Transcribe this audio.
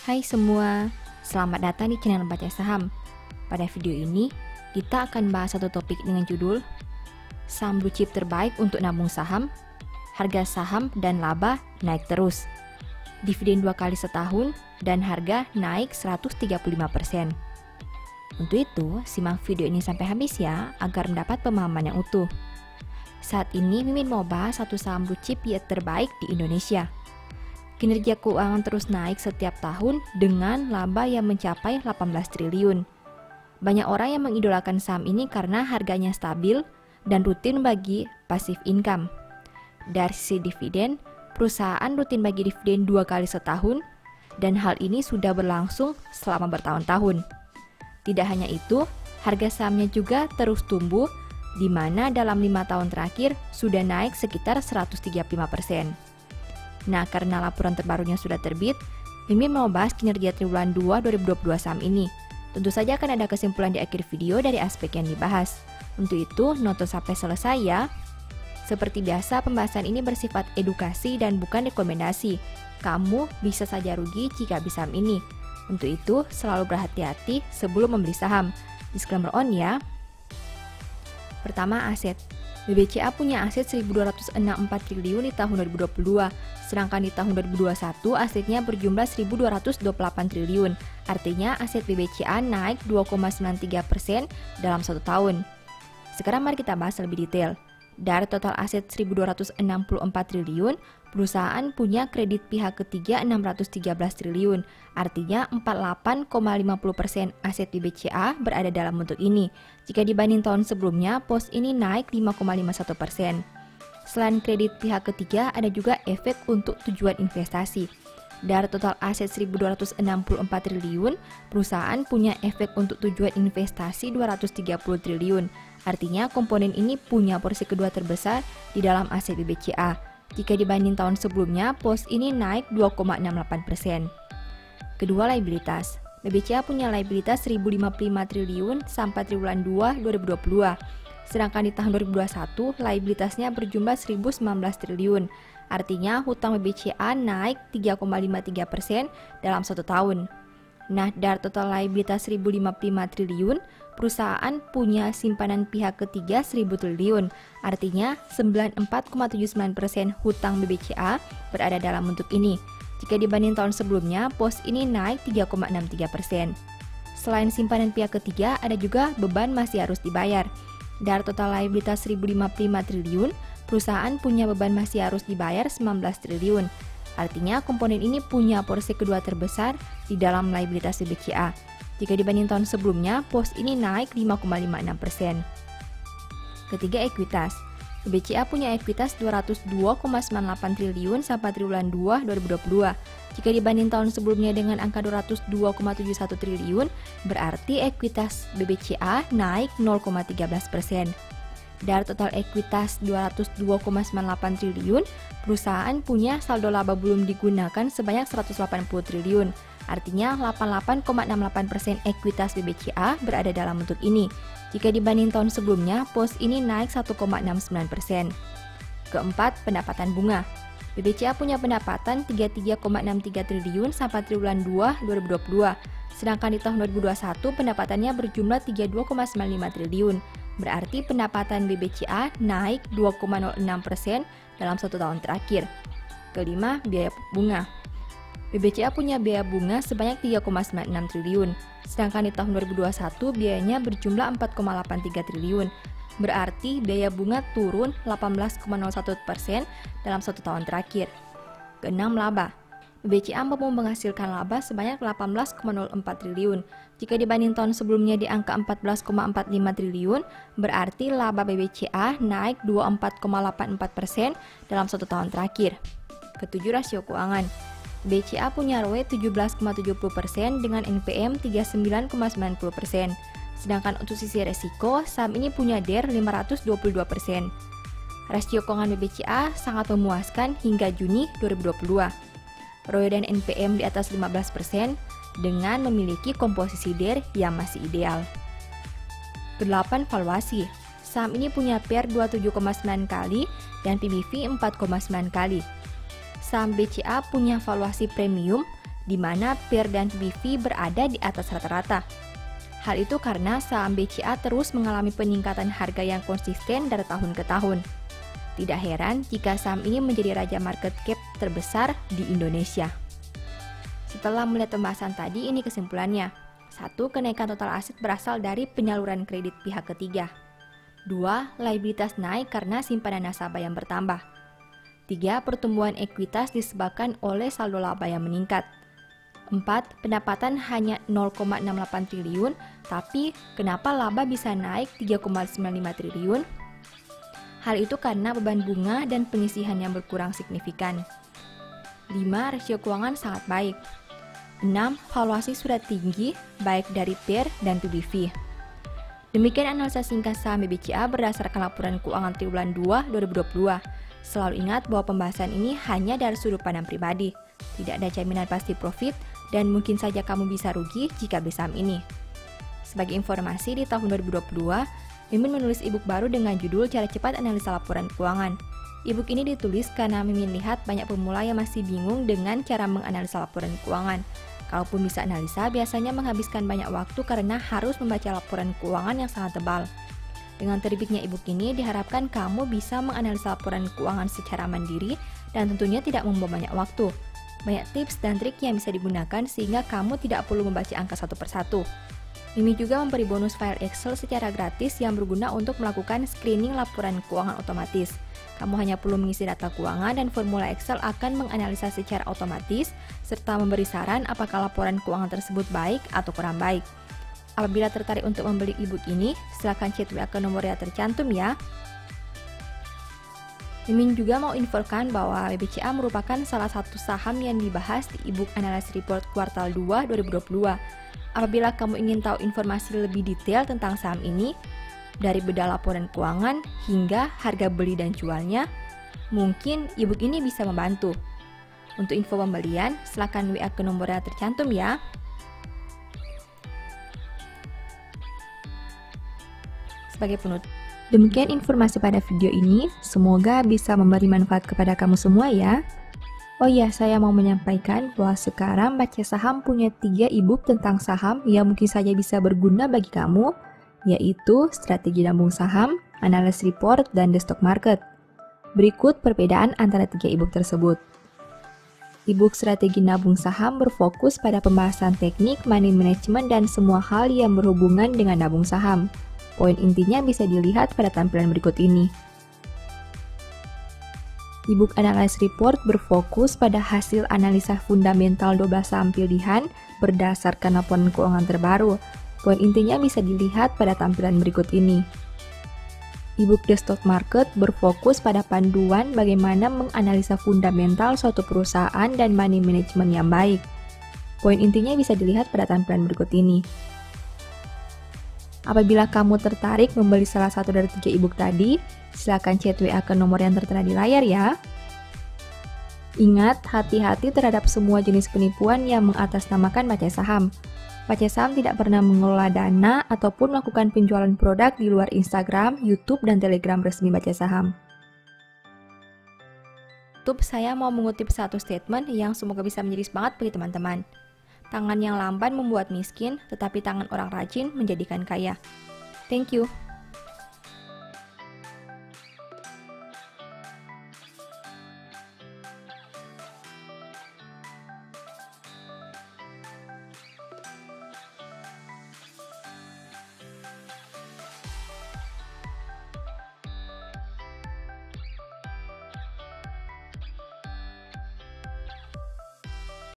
Hai semua, selamat datang di channel Baca Saham. Pada video ini, kita akan bahas satu topik dengan judul Saham blue chip terbaik untuk nabung saham, harga saham dan laba naik terus. Dividen 2 kali setahun dan harga naik 135%. Untuk itu, simak video ini sampai habis ya, agar mendapat pemahaman yang utuh. Saat ini, Mimin mau bahas satu saham blue chip yang terbaik di Indonesia. Kinerja keuangan terus naik setiap tahun dengan laba yang mencapai 18 triliun. Banyak orang yang mengidolakan saham ini karena harganya stabil dan rutin bagi passive income. Dari sisi dividen, perusahaan rutin bagi dividen 2 kali setahun, dan hal ini sudah berlangsung selama bertahun-tahun. Tidak hanya itu, harga sahamnya juga terus tumbuh, di mana dalam 5 tahun terakhir sudah naik sekitar 135%. Nah, karena laporan terbarunya sudah terbit, Mimin mau bahas kinerja triwulan 2 2022 saham ini. Tentu saja akan ada kesimpulan di akhir video dari aspek yang dibahas. Untuk itu, nonton sampai selesai ya. Seperti biasa, pembahasan ini bersifat edukasi dan bukan rekomendasi. Kamu bisa saja rugi jika beli saham ini. Untuk itu, selalu berhati-hati sebelum membeli saham. Disclaimer on ya. Pertama, aset. BBCA punya aset 1.264 triliun di tahun 2022, sedangkan di tahun 2021 asetnya berjumlah 1.228 triliun. Artinya aset BBCA naik 2,93% dalam 1 tahun. Sekarang mari kita bahas lebih detail. Dari total aset 1.264 triliun, perusahaan punya kredit pihak ketiga 613 triliun. Artinya 48,50% aset BBCA berada dalam bentuk ini. Jika dibanding tahun sebelumnya, pos ini naik 5,51%. Selain kredit pihak ketiga, ada juga efek untuk tujuan investasi. Dari total aset 1.264 triliun, perusahaan punya efek untuk tujuan investasi 230 triliun. Artinya komponen ini punya porsi kedua terbesar di dalam aset BBCA. Jika dibanding tahun sebelumnya, pos ini naik 2,68%. Kedua, liabilitas. BBCA punya liabilitas 1.055 triliun sampai triwulan 2 2022. Sedangkan di tahun 2021, liabilitasnya berjumlah 1.019 triliun. Artinya hutang BBCA naik 3,53% dalam 1 tahun. Nah, dari total liabilitas 1.055 triliun, perusahaan punya simpanan pihak ketiga 1.000 triliun. Artinya 94,79% hutang BBCA berada dalam bentuk ini. Jika dibanding tahun sebelumnya, pos ini naik 3,63%. Selain simpanan pihak ketiga, ada juga beban masih harus dibayar. Dari total liabilitas 1.055 triliun, perusahaan punya beban masih harus dibayar 19 triliun. Artinya komponen ini punya porsi kedua terbesar di dalam liabilitas BBCA. Jika dibanding tahun sebelumnya, pos ini naik 5,56%. Ketiga, ekuitas. BBCA punya ekuitas 202,98 triliun sampai triwulan 2 2022. Jika dibanding tahun sebelumnya dengan angka 202,71 triliun, berarti ekuitas BBCA naik 0,13%. Dari total ekuitas 202,98 triliun, perusahaan punya saldo laba belum digunakan sebanyak 180 triliun. Artinya 88,68% ekuitas BBCA berada dalam bentuk ini. Jika dibanding tahun sebelumnya, pos ini naik 1,69%. Keempat, pendapatan bunga. BBCA punya pendapatan 33,63 triliun sampai triwulan 2 2022. Sedangkan di tahun 2021 pendapatannya berjumlah 32,95 triliun. Berarti pendapatan BBCA naik 2,06% dalam 1 tahun terakhir. Kelima, biaya bunga. BBCA punya biaya bunga sebanyak 3,96 triliun. Sedangkan di tahun 2021 biayanya berjumlah 4,83 triliun. Berarti biaya bunga turun 18,01% dalam 1 tahun terakhir. Keenam, laba. BBCA mampu menghasilkan laba sebanyak 18,04 triliun. Jika dibanding tahun sebelumnya di angka 14,45 triliun, berarti laba BBCA naik 24,84% dalam 1 tahun terakhir. Ketujuh, rasio keuangan. BCA punya ROE 17,70% dengan NPM 39,90%. Sedangkan untuk sisi resiko, saham ini punya DER 522%. Rasio keuangan BBCA sangat memuaskan hingga Juni 2022. ROE dan NPM di atas 15% dengan memiliki komposisi DER yang masih ideal. Kedelapan, valuasi. Saham ini punya PER 27,9 kali dan PBV 4,9 kali. Saham BCA punya valuasi premium di mana PER dan PBV berada di atas rata-rata. Hal itu karena saham BCA terus mengalami peningkatan harga yang konsisten dari tahun ke tahun. Tidak heran jika saham ini menjadi raja market cap terbesar di Indonesia. Setelah melihat pembahasan tadi, ini kesimpulannya. 1. Kenaikan total aset berasal dari penyaluran kredit pihak ketiga. 2. Liabilitas naik karena simpanan nasabah yang bertambah. 3. Pertumbuhan ekuitas disebabkan oleh saldo laba yang meningkat. 4. Pendapatan hanya 0,68 triliun, tapi kenapa laba bisa naik 3,95 triliun? Hal itu karena beban bunga dan penyisihan yang berkurang signifikan. 5. Rasio keuangan sangat baik. 6. Valuasi sudah tinggi, baik dari PER dan PBV. Demikian analisa singkat saham BBCA berdasarkan laporan keuangan triwulan 2 2022. Selalu ingat bahwa pembahasan ini hanya dari sudut pandang pribadi. Tidak ada jaminan pasti profit, dan mungkin saja kamu bisa rugi jika beli saham ini. Sebagai informasi, di tahun 2022, Mimin menulis ebook baru dengan judul Cara Cepat Analisa Laporan Keuangan. Ebook ini ditulis karena Mimin lihat banyak pemula yang masih bingung dengan cara menganalisa laporan keuangan. Kalaupun bisa analisa, biasanya menghabiskan banyak waktu karena harus membaca laporan keuangan yang sangat tebal. Dengan terbitnya ebook ini, diharapkan kamu bisa menganalisa laporan keuangan secara mandiri dan tentunya tidak membuang banyak waktu. Banyak tips dan trik yang bisa digunakan sehingga kamu tidak perlu membaca angka satu persatu. Mimin juga memberi bonus file Excel secara gratis yang berguna untuk melakukan screening laporan keuangan otomatis. Kamu hanya perlu mengisi data keuangan dan formula Excel akan menganalisa secara otomatis serta memberi saran apakah laporan keuangan tersebut baik atau kurang baik. Apabila tertarik untuk membeli ebook ini, silakan chat WA ke nomor yang tercantum ya. Mimin juga mau infokan bahwa BBCA merupakan salah satu saham yang dibahas di ebook Analysis Report kuartal 2 2022. Apabila kamu ingin tahu informasi lebih detail tentang saham ini, dari bedah laporan keuangan hingga harga beli dan jualnya, mungkin ebook ini bisa membantu. Untuk info pembelian, silakan WA ke nomor yang tercantum ya. Sebagai penutup, demikian informasi pada video ini, semoga bisa memberi manfaat kepada kamu semua ya. Oh iya, saya mau menyampaikan bahwa sekarang Baca Saham punya 3 ebook tentang saham yang mungkin saja bisa berguna bagi kamu, yaitu Strategi Nabung Saham, Analysis Report, dan The Stock Market. Berikut perbedaan antara 3 ebook tersebut. Ebook Strategi Nabung Saham berfokus pada pembahasan teknik, money management, dan semua hal yang berhubungan dengan nabung saham. Poin intinya bisa dilihat pada tampilan berikut ini. Ebook Analysis Report berfokus pada hasil analisa fundamental 12 saham pilihan berdasarkan laporan keuangan terbaru. Poin intinya bisa dilihat pada tampilan berikut ini. Ebook The Stock Market berfokus pada panduan bagaimana menganalisa fundamental suatu perusahaan dan money management yang baik. Poin intinya bisa dilihat pada tampilan berikut ini. Apabila kamu tertarik membeli salah satu dari 3 ebook tadi, silakan chat WA ke nomor yang tertera di layar ya. Ingat, hati-hati terhadap semua jenis penipuan yang mengatasnamakan baca saham. Baca Saham tidak pernah mengelola dana ataupun melakukan penjualan produk di luar Instagram, YouTube, dan Telegram resmi Baca Saham. Saya mau mengutip satu statement yang semoga bisa menjadi semangat bagi teman-teman. Tangan yang lamban membuat miskin, tetapi tangan orang rajin menjadikan kaya. Thank you.